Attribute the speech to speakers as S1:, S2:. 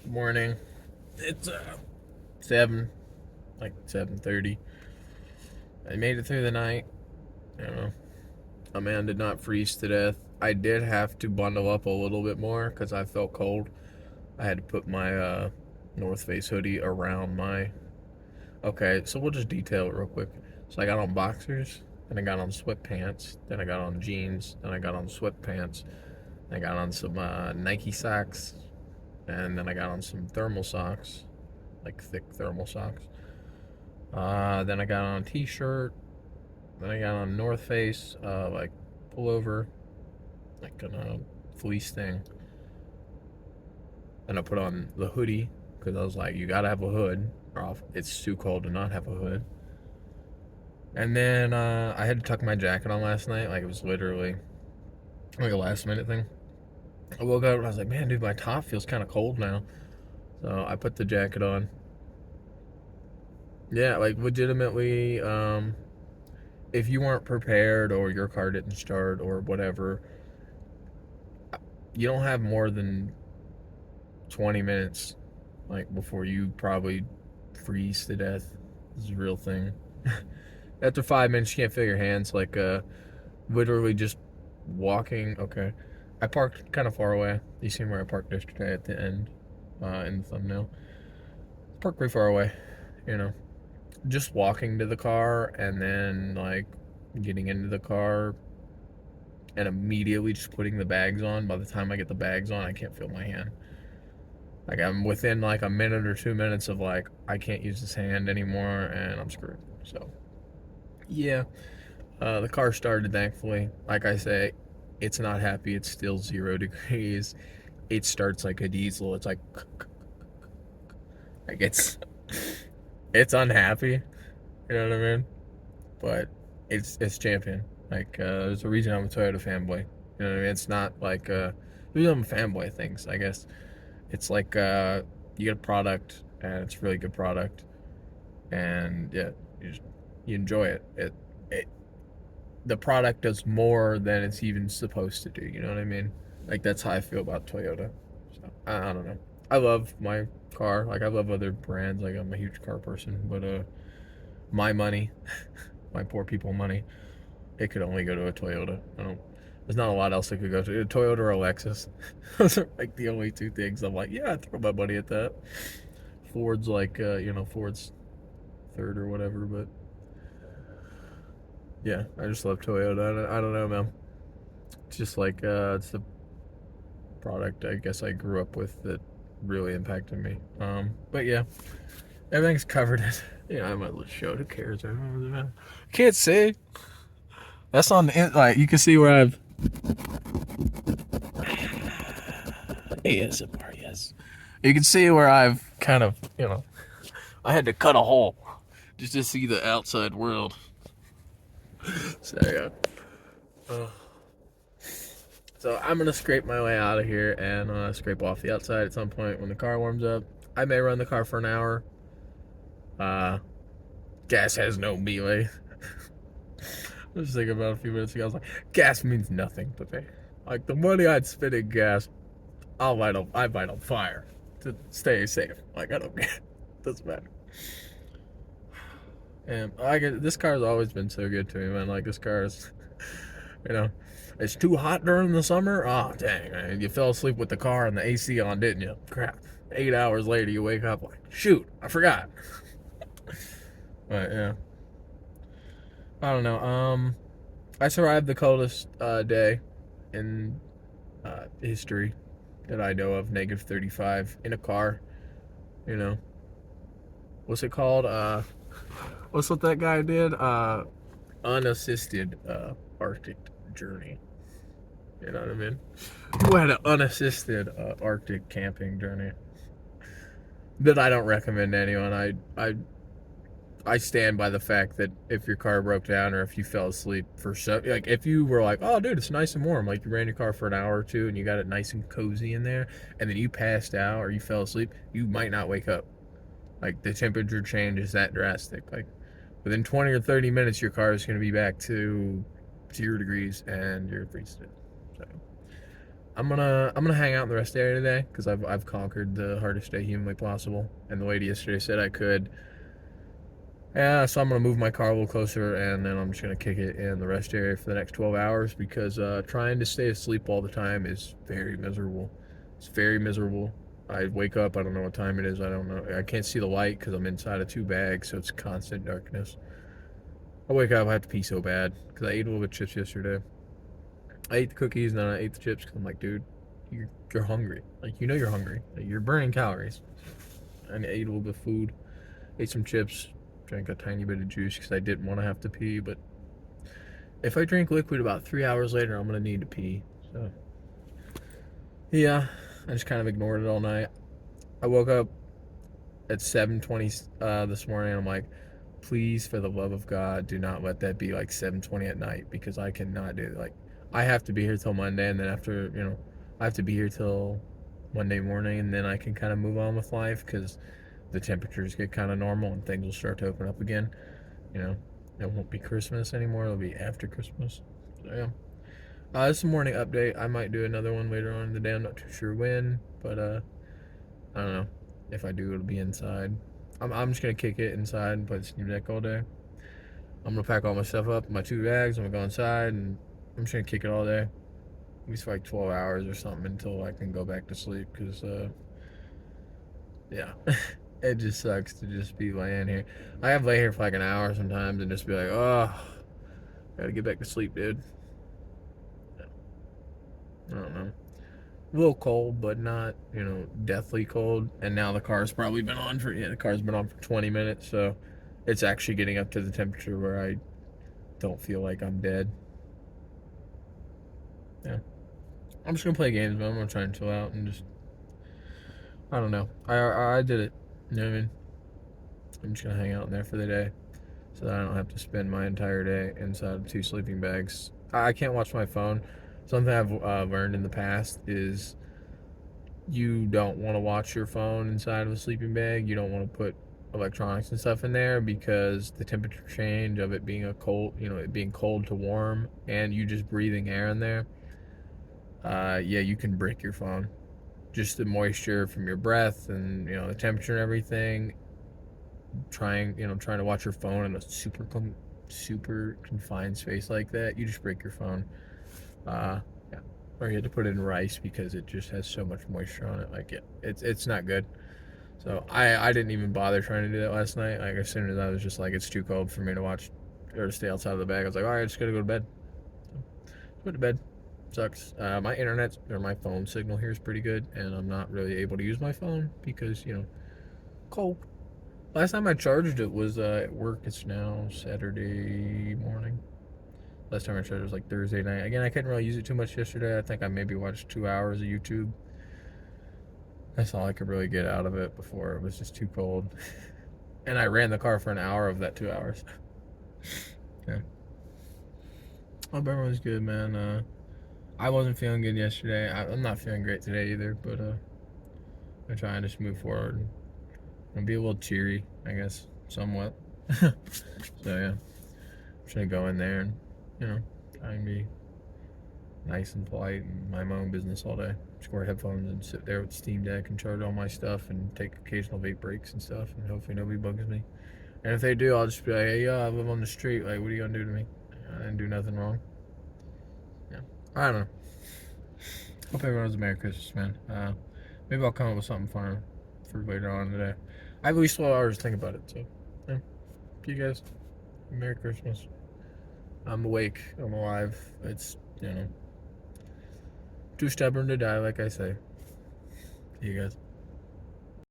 S1: Morning. It's 7, like 7:30. I made it through the night. You know, a man did not freeze to death. I did have to bundle up a little bit more because I felt cold. I had to put my North Face hoodie around my. Okay, so we'll just detail it real quick. So I got on boxers, then I got on sweatpants, then I got on jeans, then I got on sweatpants, then I got on some Nike socks, and then I got on some thermal socks, like thick thermal socks. Then I got on a t-shirt. Then I got on North Face, like pullover, like kind of fleece thing. Then I put on the hoodie because I was like, you gotta have a hood, or it's too cold to not have a hood. And then I had to tuck my jacket on last night. Like it was literally like a last minute thing. I woke up and I was like, man, dude, my top feels kind of cold now. So I put the jacket on. Yeah, like legitimately, if you weren't prepared or your car didn't start or whatever, you don't have more than 20 minutes like before you probably freeze to death. This is a real thing. After 5 minutes you can't feel your hands, like literally just walking. Okay, I parked kind of far away. You seen where I parked yesterday at the end, in the thumbnail. Parked pretty far away, you know. Just walking to the car and then like getting into the car and immediately just putting the bags on. By the time I get the bags on, I can't feel my hand. Like I'm within like a minute or 2 minutes of like I can't use this hand anymore and I'm screwed. So yeah, the car started thankfully. Like I say, it's not happy. It's still 0 degrees. It starts like a diesel. It's like it's unhappy. You know what I mean? But it's champion. Like there's a reason I'm a Toyota fanboy. You know what I mean? It's not like there's some fanboy things. I guess it's like you get a product and it's a really good product, and yeah, you enjoy it. It the product does more than it's even supposed to do. You know what I mean? Like that's how I feel about Toyota. So I don't know. I love my car. Like I love other brands. Like I'm a huge car person, but my money, my poor people money, it could only go to a Toyota. I don't. There's not a lot else it could go to. A Toyota or a Lexus. Those are like the only two things I'm like, yeah, I'd throw my money at that. Ford's like, Ford's third or whatever, but yeah, I just love Toyota. I don't know, man. It's just like, it's the product I guess I grew up with that really impacted me. But yeah, everything's covered in. I might as show it. Who cares? I can't see. That's on the like you can see where I've ASMR, yes. You can see where I've kind of, I had to cut a hole just to see the outside world. So yeah. So I'm gonna scrape my way out of here and scrape off the outside at some point when the car warms up. I may run the car for an hour. Uh, Gas has no melee. I was thinking about a few minutes ago. I was like, gas means nothing to me. Like the money I'd spend in gas, I might on fire to stay safe. Like I don't care. Doesn't matter. And this car's always been so good to me, man. Like this car is, you know, it's too hot during the summer. Oh dang, man. You fell asleep with the car and the AC on, didn't you? Crap. 8 hours later, you wake up like, shoot, I forgot. But yeah, I don't know. I survived the coldest day in history that I know of. -35 in a car. You know, what's it called? What's what that guy did? Unassisted Arctic journey. You know what I mean? Who had an unassisted Arctic camping journey that I don't recommend to anyone. I stand by the fact that if your car broke down or if you fell asleep for so like if you were like, oh dude, it's nice and warm, like you ran your car for an hour or two and you got it nice and cozy in there, and then you passed out or you fell asleep, you might not wake up. Like the temperature change is that drastic. Like within 20 or 30 minutes, your car is going to be back to 0 degrees and you're freezing. So I'm gonna hang out in the rest area today because I've conquered the hardest day humanly possible, and the lady yesterday said I could. Yeah, so I'm gonna move my car a little closer, and then I'm just gonna kick it in the rest area for the next 12 hours because trying to stay asleep all the time is very miserable. It's very miserable. I wake up, I don't know what time it is. I don't know. I can't see the light because I'm inside of 2 bags, so it's constant darkness. I wake up, I have to pee so bad because I ate a little bit of chips yesterday. I ate the cookies and then I ate the chips because I'm like, dude, you're hungry. Like, you know you're hungry. Like, you're burning calories. And I ate a little bit of food, ate some chips, drank a tiny bit of juice because I didn't want to have to pee. But if I drink liquid about 3 hours later, I'm going to need to pee. So, yeah, I just kind of ignored it all night. I woke up at 7:20 this morning and I'm like, please, for the love of God, do not let that be like 7:20 at night because I cannot do it. Like, I have to be here till Monday, and then after, I have to be here till Monday morning, and then I can kind of move on with life because the temperatures get kind of normal and things will start to open up again. You know, it won't be Christmas anymore. It'll be after Christmas. So, yeah. This is a morning update. I might do another one later on in the day. I'm not too sure when, but I don't know. If I do, it'll be inside. I'm just gonna kick it inside and play the Steam Deck all day. I'm gonna pack all my stuff up, my 2 bags. I'm gonna go inside and I'm just gonna kick it all day. At least for like 12 hours or something until I can go back to sleep. Cause yeah, it just sucks to just be laying here. I have lay here for like an hour sometimes and just be like, oh, gotta get back to sleep, dude. I don't know. A little cold, but not, deathly cold. And now the car's probably been on for, the car's been on for 20 minutes, so it's actually getting up to the temperature where I don't feel like I'm dead. Yeah. I'm just gonna play games, man. I'm gonna try and chill out and just, I don't know. I did it. You know what I mean? I'm just gonna hang out in there for the day so that I don't have to spend my entire day inside of 2 sleeping bags. I can't watch my phone. Something I've learned in the past is you don't want to watch your phone inside of a sleeping bag. You don't want to put electronics and stuff in there because the temperature change of it being it being cold to warm, and you just breathing air in there. Yeah, you can break your phone. Just the moisture from your breath and the temperature and everything. Trying to watch your phone in a super confined space like that, you just break your phone. Yeah. Or you had to put it in rice because it just has so much moisture on it. Like, it's not good. So I didn't even bother trying to do that last night. Like, as soon as I was just like, it's too cold for me to watch or to stay outside of the bag, I was like, all right, I just gotta go to bed. So, go to bed. Sucks. My internet or my phone signal here is pretty good, and I'm not really able to use my phone because cold. Last time I charged it was at work. It's now Saturday morning. Last time I charged it was like Thursday night. Again, I couldn't really use it too much yesterday. I think I maybe watched 2 hours of YouTube. That's all I could really get out of it before it was just too cold. And I ran the car for an hour of that 2 hours. Yeah. Hope everyone's good, man. I wasn't feeling good yesterday. I'm not feeling great today either, but I'm trying to just move forward and be a little cheery, I guess, somewhat. So yeah, I'm just gonna go in there and try and be nice and polite and mind my own business all day. Just wear headphones and sit there with the Steam Deck and charge all my stuff and take occasional vape breaks and stuff, and hopefully nobody bugs me. And if they do, I'll just be like, hey, I live on the street. Like, what are you gonna do to me? I didn't do nothing wrong. Yeah, I don't know. Hope everyone has a Merry Christmas, man. Maybe I'll come up with something fun for later on today. I have at least 12 hours to think about it, so yeah. You guys, Merry Christmas. I'm awake. I'm alive. It's, too stubborn to die, like I say. See you guys.